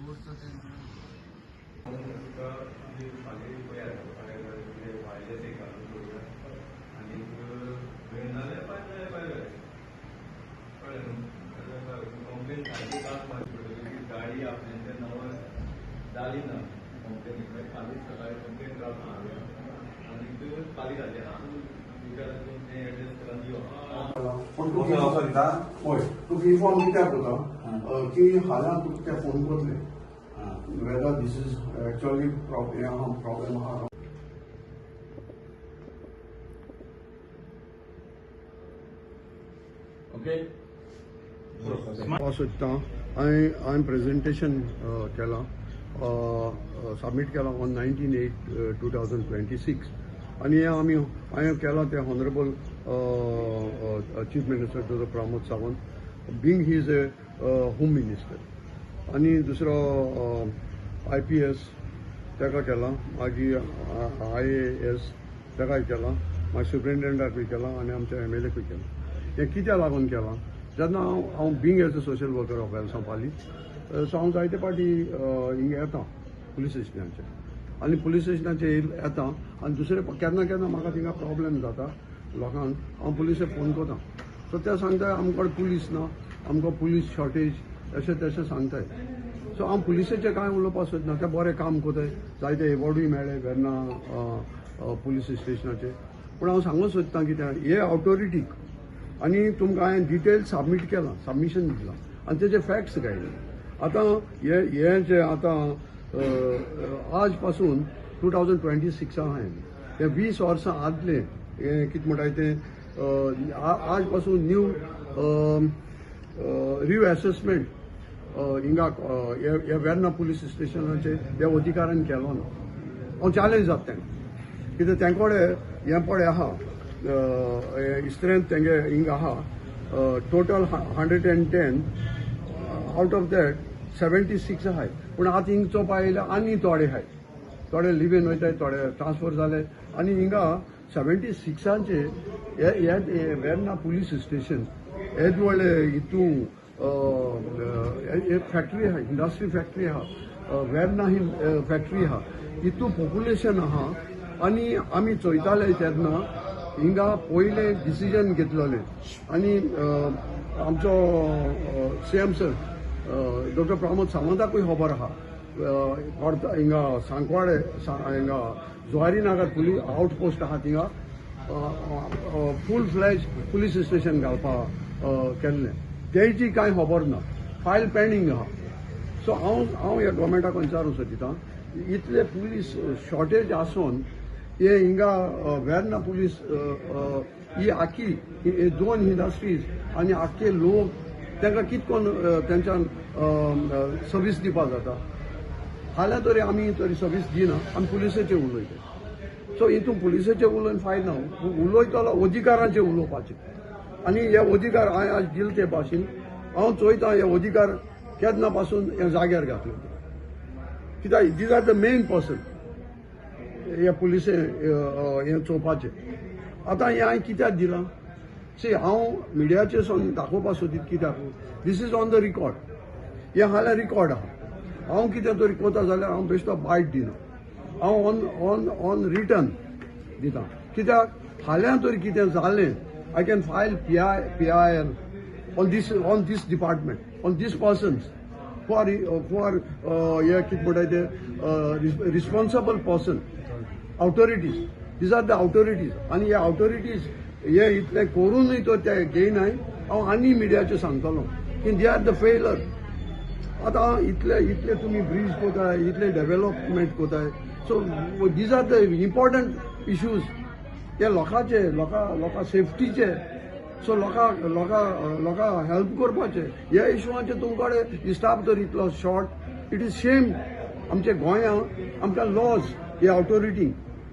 गाडी आपल्या नावावर जाली ना कंपनीकडे फालीं सकाळी कंप्लेन रावता आणि फालीं घातली पण तू दिता हय तुका इन्फॉर्म कित्याक करता की हांगा तुका ते फोन करतले whether this is actually problem आहा ओके सोदता हांवें प्रेजेंटेशन केलां सबमीट केलां ऑन 19/8/2026 आनी हांवें केलां ते honourable chief minister Dr Pramod Sawant being he is a home minister आनी दुसरो IPS ताका केलां मागीर IAS ताकाय केलां मागीर सुप्रिंटेंडंटाकूय केलां आनी आमच्या MLAकूय केलां हें कित्याक लागून केलां जेन्ना हांव being as a social worker of Velsao Pale so हांव जायते फावटी हिंगा येता पुलीस स्टेशनाचेर आनी पुलीस स्टेशनाचेर येता आनी दुसरे केन्ना केन्ना म्हाका थिंगा प्रॉब्लेम जाता लोकांक हांव पुलिसेक फोन करता सो ते सांगता आमकां पुलीस ना आमकां पुलीस शॉर्टेज अशें तशें सांगताय सो हांव पुलिसेचें कांय उलोवपाक सोदना ते बरें काम कोताय जायते एवॉर्डूय मेळ्ळे वेर्ना पुलीस स्टेशनाचेर पूण हांव सांगूंक सोदतां कित्याक हे ऑथॉरिटीक आनी तुमकां हांवें डिटेल सबमीट केलां सबमिशन दिलां आनी तेजे फॅक्ट्स घायले आतां हे जे आतां आज पासून 2026 हांवें हे 20 वर्सां आदले कितें म्हणटाय ते आज पासून न्यू रिअसेसमेंट हिंगा हे वेर्ना पुलीस स्टेशनाचे हे अधिकाऱ्यान केलो ना हांव चॅलेंज जाता तांकां कित्याक तेंकोडे हें पळय आहा स्ट्रेंथ तेंगे हिंग आहा टोटल 110 आउट ऑफ दॅट 76 आहाय पूण आतां हिंग चोवपा येयले आनी थोडे आहाय थोडे लिव्हीन वयताय थोडे ट्रान्सफर जाले आनी हिंगा 76चे हे वेर्ना पुलीस स्टेशन हेच व्हडले हितू फॅक्टरी आहा इंडस्ट्री फॅक्टरी आहा वेर्ना ही फॅक्टरी आहा हितू पॉप्युलेशन आहा आनी आमी चोयताले तेन्ना हिंगा पयले डिसिजन घेतलोले आनी आमचो CM सर डॉ प्रमोद सावंताकूय खबर आहा हिंगा सांकवाडे हिंगा जुवारी नगर पुलीस आउटपोस्ट आहा थिंगा फूल फ्लॅज पुलीस स्टेशन घालपा केल्लें तेची कांय खबर ना फायल पेंडींग आहा सो हांव ह्या गव्हर्मेंटाक विचारूंक सोदितां इतले पुलीस शॉर्टेज आसून हे हिंगा वेर्ना पुलीस ही आख्खी 2 इंडस्ट्रीज आनी आख्खे लोक तांकां कितकोन तेंच्यान सर्वीस दिवपाक जाता हाल्यां तरी आमी तरी सर्वीस दिना आमी पुलिसेचेर उलयता सो हितून पुलिसेचेर उलोवन फायदा ना उलयतलो अधिकारांचेर उलोवपाचें आनी हे अधिकार हांवें आज दिले ते भाशेन हांव चोयतां हे अधिकार केन्ना पासून ह्या जाग्यार घातले कित्याक these are the main person हे पुलिसे हें चोवपाचें आतां हें हांवें कित्याक दिलां सी हांव मिडियाचेर सोन दाखोवपाक सोदीत कित्याक this is on the record हें हाल्यार रिकॉर्ड आहा हांव कितें तरी कोता जाल्यार हांव बेश्टो बायट दिना हांव ऑन रिटर्न दितां कित्याक हाल्यां तरी कितें जालें I can file PIL on this department on this persons for हे कितें म्हणटाय ते responsible person authorities these are the authorities आनी हे ऑथॉरिटीज हे इतले करूनय तो ते घेयनाय हांव आनी मिडियाचेर सांगतलो की दे आर द फेलर आतां इतले तुमी ब्रिज कोताय इतले डेव्हलपमेंट कोताय so these are the important issues ते लोकां सेफ्टीचे सो लोकां हेल्प करपाचे ह्या इश्यूआचे तुमकडे स्टाफ तर इतलो शॉर्ट इट इज शेम आमच्या गोंयांत आमच्या लॉज हे ऑथॉरिटी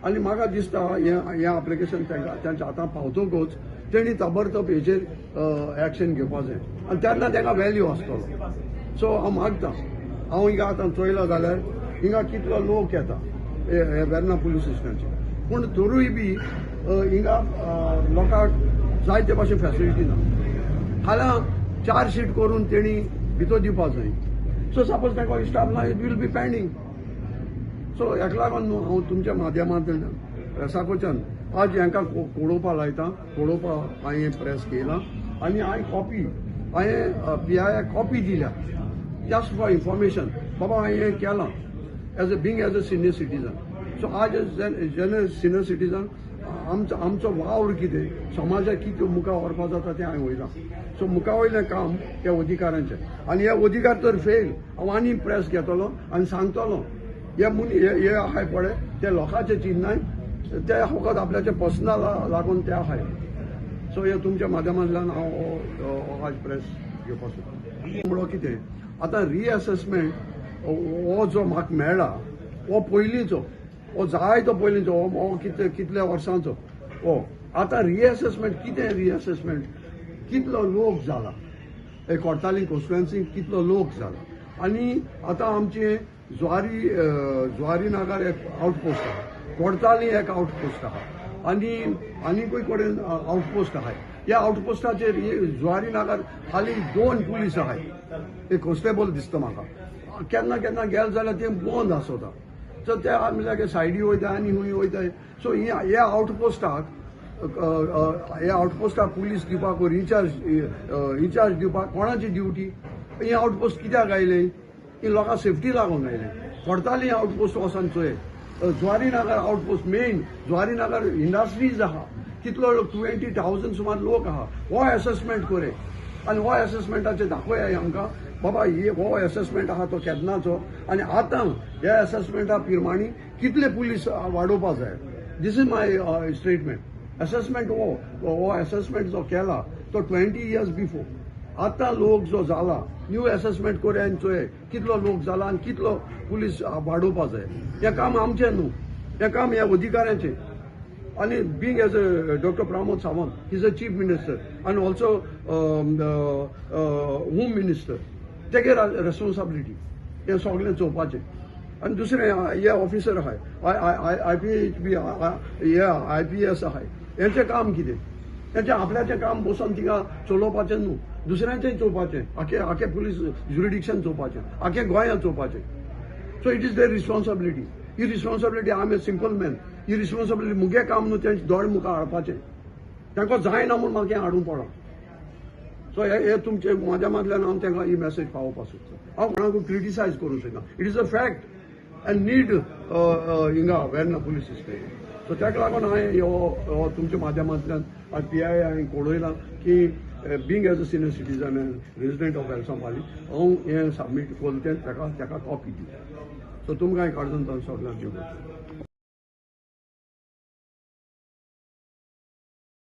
आनी म्हाका दिसता हें एप्लिकेशन तेंच्या हातांत पावतकूच तेणी ताबडतोब हेचेर एक्शन घेवपाक जाय आनी तेन्ना ताका व्हॅल्यू आसतलो सो हांव मागतां हांव हिंगा आतां चोयलां जाल्यार हिंगा कितलो लोक येता हे वेर्ना पुलीस स्टेशनाचेर पूण तरूय बी हिंगा लोकांक जायते भाशेन फॅसिलिटी ना हाल्यां चार्जशीट करून तेणी भितर दिवपाक जाय सो सपोज ताका इश्टाप ना it will be pending. So हेका लागून न्हू हांव तुमच्या माध्यमांतल्यान प्रेसाकडच्यान आज हांकां कोडोवपा लायता, कोडोवपा हांवें प्रेस केला आनी हांवें कॉपी हांवें PIA कॉपी दिल्या जस्ट फॉर इन्फॉर्मेशन. बाबा हांवें हें केलां as a senior citizen. So आज जेन्ना सिनियर सिटीजन आमचो वावर कितें, समाजाक कितें मुखार व्हरपा जाता तें हांवें वयलां. सो मुखार वयलें काम त्या अधिकाऱ्यांचें आनी हे अधिकार जर फेल हांव आनी प्रेस घेतलो आनी सांगतलो हे आहाय पळय ते लोकांचे चिन्नाय ते फकत आपल्याचे पर्सनल लागून ते आहाय. सो हे तुमच्या माध्यमांतल्यान हांव आज प्रेस घेवपाक सोदतां. म्हणून कितें आतां रिअसेसमेंट हो जो म्हाका मेळ्ळा हो पयलींचो, हो जायतो पयलींचो, हो कितल्या वर्सांचो. हो आतां रिअसेसमेंट कितें रिअसेसमेंट कितलो लोक जाला हे कोर्तालीं कॉन्स्टिट्युएन्सीक कितलो लोक जाला. आनी आतां आमचे जुवारी नगर एक आउटपोस्ट आहा, कोर्तालीं एक आउटपोस्ट आहा आनीकूय कडेन आउटपोस्ट आहाय. ह्या आउटपोस्टाचेर जुवारी नगर खाली 2 पुलीस आहाय, एक कॉन्स्टेबल दिसता म्हाका. केन्ना केन्ना गेले जाल्यार ते बंद आसता. सो ते आमच्या सायडी वयता आनी खूंय वयताय. सो ह्या आउटपोस्टाक पुलीस दिवपाक रिचार्ज दिवपाक कोणाची ड्युटी. ही आउटपोस्ट कित्याक आयले, ही लोकां सेफ्टी लागून आयले. कोर्तालीं आउटपोस्ट वचून चोय. Zuari Nagar outpost main Zuari Nagar industries आहा, कितलो 20,000 सुमार लोक आहा. हो एसेसमेंट करे आनी हो एसेसमेंटाचेर दाखोय आमकां बाबा हो एसेसमेंट आहा तो केन्नाचो आनी आतां ह्या एसेसमेंटा प्रमाणे कितले पुलीस वाडोवपा जाय. This is my statement. Assessment हो एसेसमेंट जो केला तो 20 years बिफोर. आतां लोक जो जाला न्यू एसेसमेंट करे आनी चोय कितलो लोक जाला आनी कितलो पुलीस वाडोवपा जाय. हें काम आमचें न्हू, हें काम ह्या अधिकाऱ्यांचें. आणि being as a Dr. Pramod Sawant, he's a chief minister and also home minister. तेगे रेस्पॉन्सिबिलिटी हे सगळें चोवपाचें. आनी दुसरें हे ऑफिसर आहाय IPS आहाय, हेंचें काम कितें. तेंचें आपल्याचें काम बसून थिंगा चलोवपाचें न्हू, दुसऱ्यांचेंय चोवपाचें. आखे पुलीस ज्युरिडिक्शन चोवपाचें, आखे गोंया चोवपाचें. So it is their responsibility. ही responsibility I am a simple man. ही रिस्पॉन्सिबिलिटी मुगे काम न्हू तेंचे दोळ मुखार हाडपाचें. तांकां जायना म्हूण म्हाका हें हाडूंक पडा. सो हे तुमचे माध्यमांतल्यान हांव तांकां ही मॅसेज पावोवपाक सोदतां. हांव कोणाकूय क्रिटिसायज करूंक सोदना. It is a fact and need हिंगा वेर्ना पुलीस स्टेशन. सो ताका लागून हांवें हो तुमच्या माध्यमांतल्यान PIA हांवें कळयलां की being as a senior citizen and resident of Elsampally, हांव हें सबमीट केलें ताका कॉपी दिली. सो तुमकां काडून सगळ्यांक दिवं.